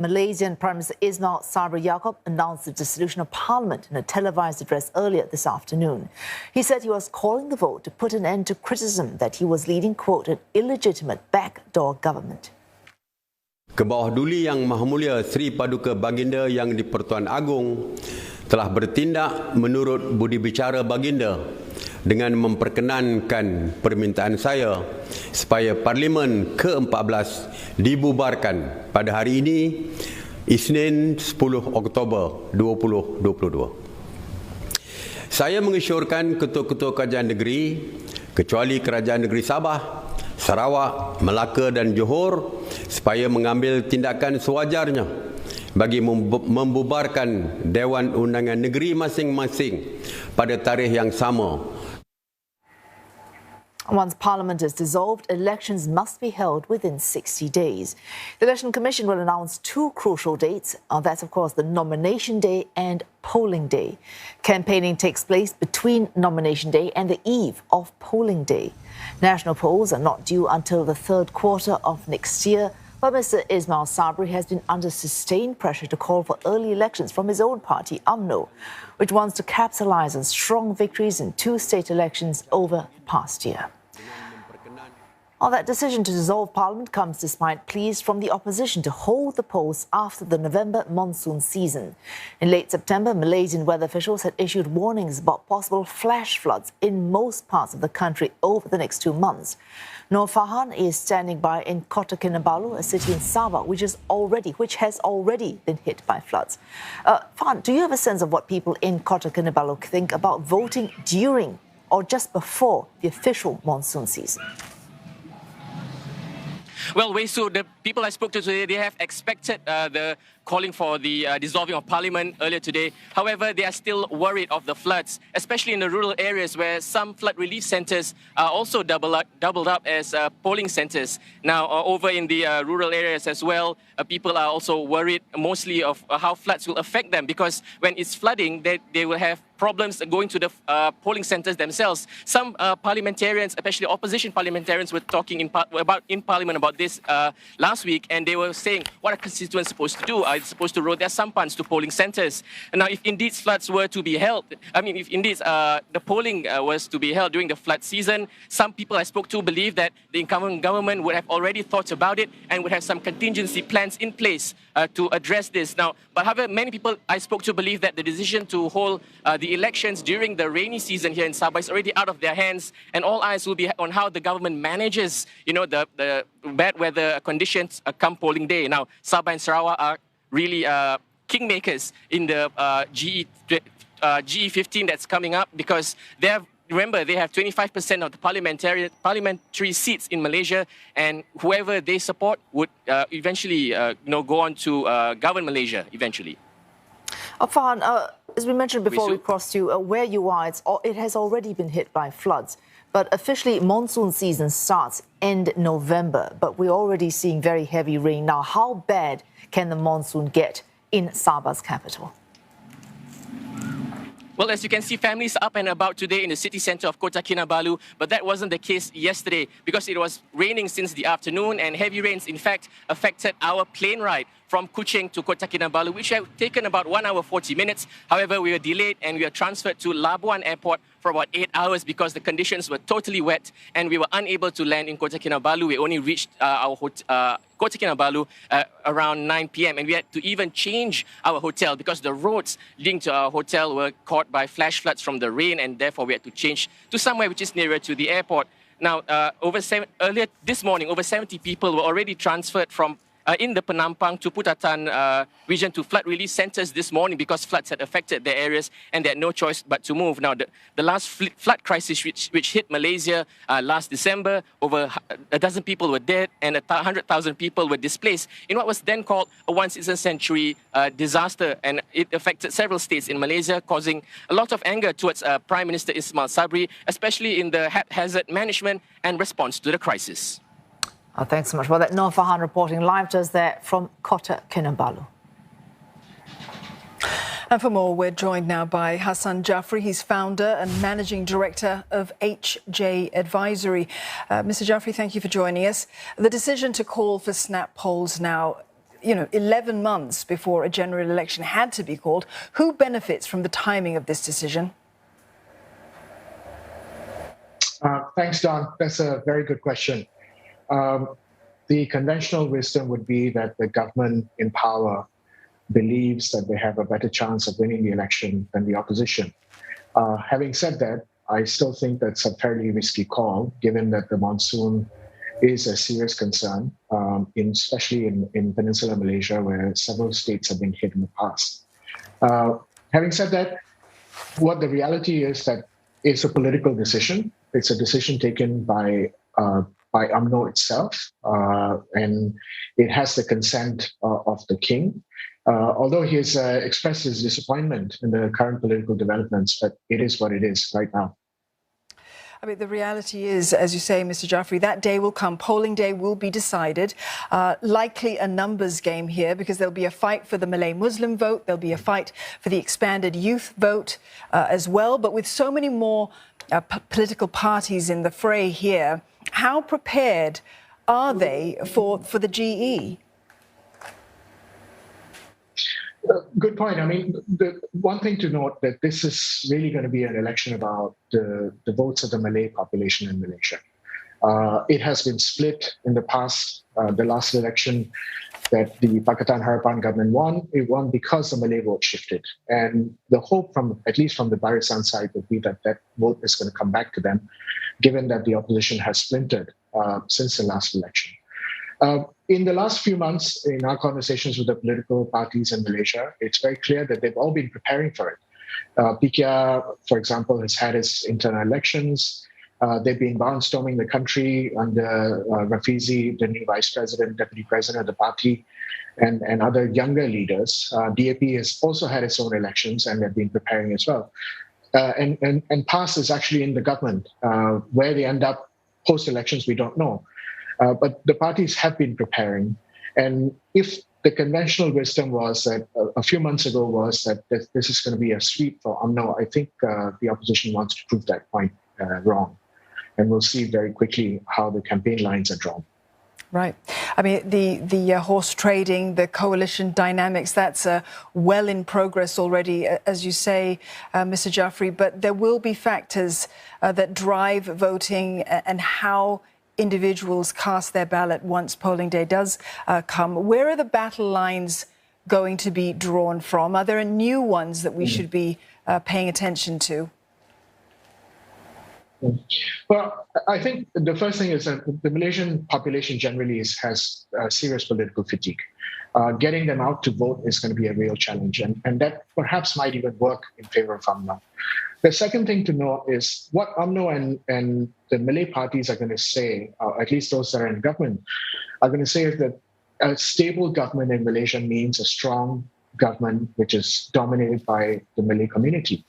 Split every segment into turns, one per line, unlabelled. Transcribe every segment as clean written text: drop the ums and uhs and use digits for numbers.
Malaysian Prime Minister Ismail Sabri Yaakob announced the dissolution of Parliament in a televised address earlier this afternoon. He said he was calling the vote to put an end to criticism that he was leading, quote, an illegitimate backdoor government.
Kebawah Duli Yang Maha Mulia Sri Paduka Baginda yang di-Pertuan Agong telah bertindak menurut budi bicara Baginda dengan memperkenankan permintaan saya supaya Parlimen ke-14 dibubarkan pada hari ini, Isnin 10 Oktober 2022. Saya mengesyorkan ketua-ketua kerajaan negeri, kecuali Kerajaan Negeri Sabah, Sarawak, Melaka dan Johor, supaya mengambil tindakan sewajarnya bagi membubarkan Dewan Undangan Negeri masing-masing pada tarikh yang sama.
Once Parliament is dissolved, elections must be held within 60 days. The Election Commission will announce two crucial dates. That's, of course, the nomination day and polling day. Campaigning takes place between nomination day and the eve of polling day. National polls are not due until the third quarter of next year, but Mr. Ismail Sabri has been under sustained pressure to call for early elections from his own party, UMNO, which wants to capitalise on strong victories in two state elections over the past year. Well, that decision to dissolve Parliament comes despite pleas from the opposition to hold the polls after the November monsoon season. In late September, Malaysian weather officials had issued warnings about possible flash floods in most parts of the country over the next 2 months. Noor Farhan is standing by in Kota Kinabalu, a city in Sabah which has already been hit by floods. Farhan, do you have a sense of what people in Kota Kinabalu think about voting during or just before the official monsoon season?
Well, Wesu, the people I spoke to today, they have expected the calling for the dissolving of Parliament earlier today. However, they are still worried of the floods, especially in the rural areas where some flood relief centres are also doubled up as polling centres. Now, over in the rural areas as well, people are also worried mostly of how floods will affect them, because when it's flooding, they will have problems going to the polling centres themselves. Some parliamentarians, especially opposition parliamentarians, were talking in Parliament about this last week, and they were saying, what are constituents supposed to do? Are they supposed to roll their sampans to polling centres? Now, if indeed floods were to be held, if indeed the polling was to be held during the flood season, some people I spoke to believe that the incumbent government would have already thought about it and would have some contingency plans in place to address this. Now, but however, many people I spoke to believe that the decision to hold the elections during the rainy season here in Sabah is already out of their hands, and all eyes will be on how the government manages, the bad weather conditions come polling day. Now, Sabah and Sarawak are really kingmakers in the GE15 that's coming up, because remember, they have 25% of the parliamentary seats in Malaysia, and whoever they support would eventually go on to govern Malaysia eventually.
Farhan, as we mentioned before we crossed you, where you are, it has already been hit by floods. But officially, monsoon season starts end November, but we're already seeing very heavy rain. Now, how bad can the monsoon get in Sabah's capital?
Well, as you can see, families are up and about today in the city centre of Kota Kinabalu, but that wasn't the case yesterday because it was raining since the afternoon, and heavy rains, in fact, affected our plane ride from Kuching to Kota Kinabalu, which had taken about 1 hour 40 minutes. However, we were delayed and we were transferred to Labuan Airport for about 8 hours because the conditions were totally wet and we were unable to land in Kota Kinabalu. We only reached our Kota Kinabalu around 9 p.m. and we had to even change our hotel because the roads leading to our hotel were caught by flash floods from the rain, and therefore we had to change to somewhere which is nearer to the airport. Now, earlier this morning, over 70 people were already transferred from in the Penampang to Putatan region to flood relief centres this morning because floods had affected their areas and they had no choice but to move. Now, the last flood crisis which hit Malaysia last December, over a dozen people were dead and 100,000 people were displaced in what was then called a once-in-a-century disaster, and it affected several states in Malaysia, causing a lot of anger towards Prime Minister Ismail Sabri, especially in the haphazard management and response to the crisis.
Thanks so much for that. Noor Farhan reporting live to us there from Kota Kinabalu.
And for more, we're joined now by Hasan Jafri. He's founder and managing director of HJ Advisory. Mr. Jafri, thank you for joining us. The decision to call for snap polls now, 11 months before a general election had to be called. Who benefits from the timing of this decision?
Thanks, Don. That's a very good question. The conventional wisdom would be that the government in power believes that they have a better chance of winning the election than the opposition. Having said that, I still think that's a fairly risky call, given that the monsoon is a serious concern, especially in Peninsular Malaysia, where several states have been hit in the past. Having said that, what the reality is that it's a political decision. It's a decision taken by UMNO itself, and it has the consent of the king. Although he has expressed his disappointment in the current political developments, but it is what it is right now.
I mean, the reality is, as you say, Mr. Jafri, that day will come. Polling day will be decided. Likely a numbers game here, because there'll be a fight for the Malay-Muslim vote. There'll be a fight for the expanded youth vote as well. But with so many more political parties in the fray here, how prepared are they for the GE?
Good point. I mean, the one thing to note that this is really going to be an election about the votes of the Malay population in Malaysia. It has been split in the past. The last election that the Pakatan Harapan government won, it won because the Malay vote shifted. And the hope at least from the Barisan side, would be that vote is going to come back to them, given that the opposition has splintered since the last election. In the last few months, in our conversations with the political parties in Malaysia, it's very clear that they've all been preparing for it. PKR, for example, has had its internal elections. They've been barnstorming the country under Rafizi, the new vice president, deputy president of the party, and other younger leaders. DAP has also had its own elections, and they've been preparing as well. And PAS is actually in the government. Where they end up post-elections, we don't know. But the parties have been preparing. And if the conventional wisdom was that a few months ago was that this is going to be a sweep for UMNO, I think the opposition wants to prove that point wrong. And we'll see very quickly how the campaign lines are drawn.
Right. I mean, the horse trading, the coalition dynamics, that's well in progress already, as you say, Mr. Jafri. But there will be factors that drive voting and how individuals cast their ballot once polling day does come. Where are the battle lines going to be drawn from? Are there new ones that we should be paying attention to?
Well, I think the first thing is that the Malaysian population generally has serious political fatigue. Getting them out to vote is going to be a real challenge, and that perhaps might even work in favor of UMNO. The second thing to note is what UMNO and the Malay parties are going to say, at least those that are in government, are going to say is that a stable government in Malaysia means a strong government which is dominated by the Malay community.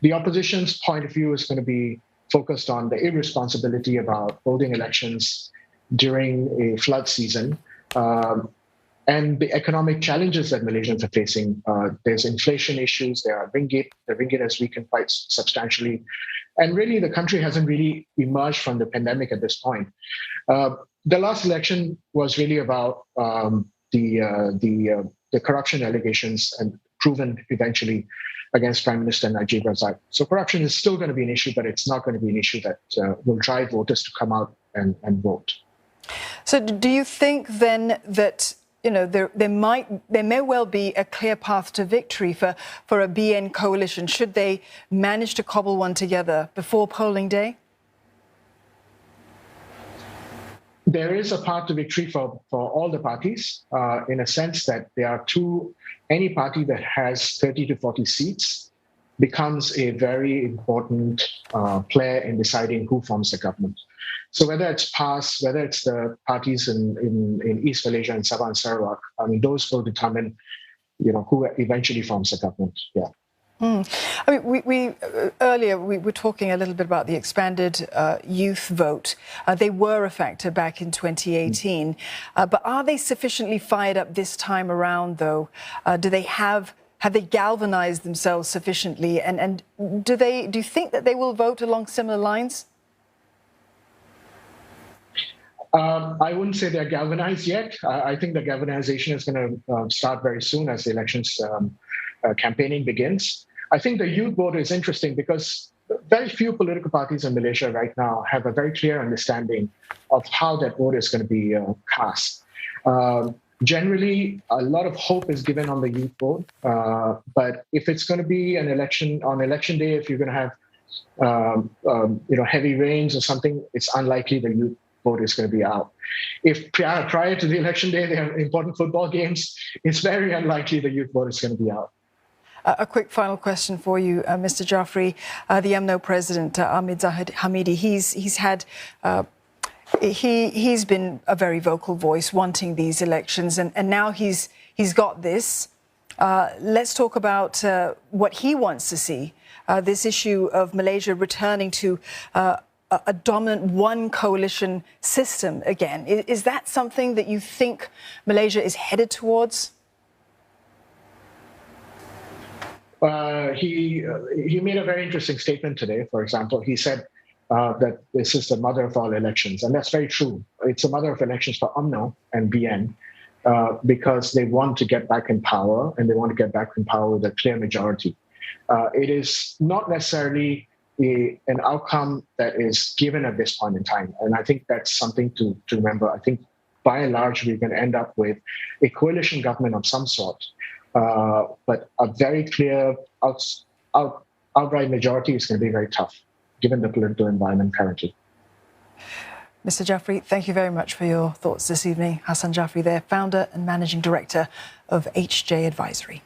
The opposition's point of view is going to be focused on the irresponsibility about holding elections during a flood season and the economic challenges that Malaysians are facing. There's inflation issues, there are ringgit. The ringgit has weakened quite substantially. And really, the country hasn't really emerged from the pandemic at this point. The last election was really about the corruption allegations and proven eventually against Prime Minister Najib Razak. So corruption is still going to be an issue, but it's not going to be an issue that will drive voters to come out and vote.
So do you think then that there may well be a clear path to victory for a BN coalition should they manage to cobble one together before polling day?
There is a path to victory for all the parties in a sense that there are any party that has 30 to 40 seats becomes a very important player in deciding who forms the government. So whether it's PAS, whether it's the parties in East Malaysia and Sabah and Sarawak, I mean, those will determine, who eventually forms the government. Yeah.
I mean, earlier we were talking a little bit about the expanded youth vote. They were a factor back in 2018, but are they sufficiently fired up this time around, though? Have they galvanized themselves sufficiently, and do you think that they will vote along similar lines?
I wouldn't say they're galvanized yet. I think the galvanization is going to start very soon as the elections campaigning begins. I think the youth vote is interesting because very few political parties in Malaysia right now have a very clear understanding of how that vote is going to be cast. Generally, a lot of hope is given on the youth vote, but if it's going to be an election on election day, if you're going to have heavy rains or something, it's unlikely the youth vote is going to be out. If prior to the election day they have important football games, it's very unlikely the youth vote is going to be out.
A quick final question for you, Mr. Jafri. The UMNO president, Ahmed Zahid Hamidi, he's been a very vocal voice wanting these elections, and now he's got this. Let's talk about what he wants to see. This issue of Malaysia returning to a dominant one coalition system again. Is that something that you think Malaysia is headed towards?
He made a very interesting statement today. For example, he said that this is the mother of all elections, and that's very true. It's a mother of elections for UMNO and BN because they want to get back in power, and they want to get back in power with a clear majority. It is not necessarily an outcome that is given at this point in time, and I think that's something to remember. I think by and large we're going to end up with a coalition government of some sort. But a very clear outright majority is going to be very tough, given the political environment currently.
Mr. Jafri, thank you very much for your thoughts this evening. Hasan Jafri there, founder and managing director of HJ Advisory.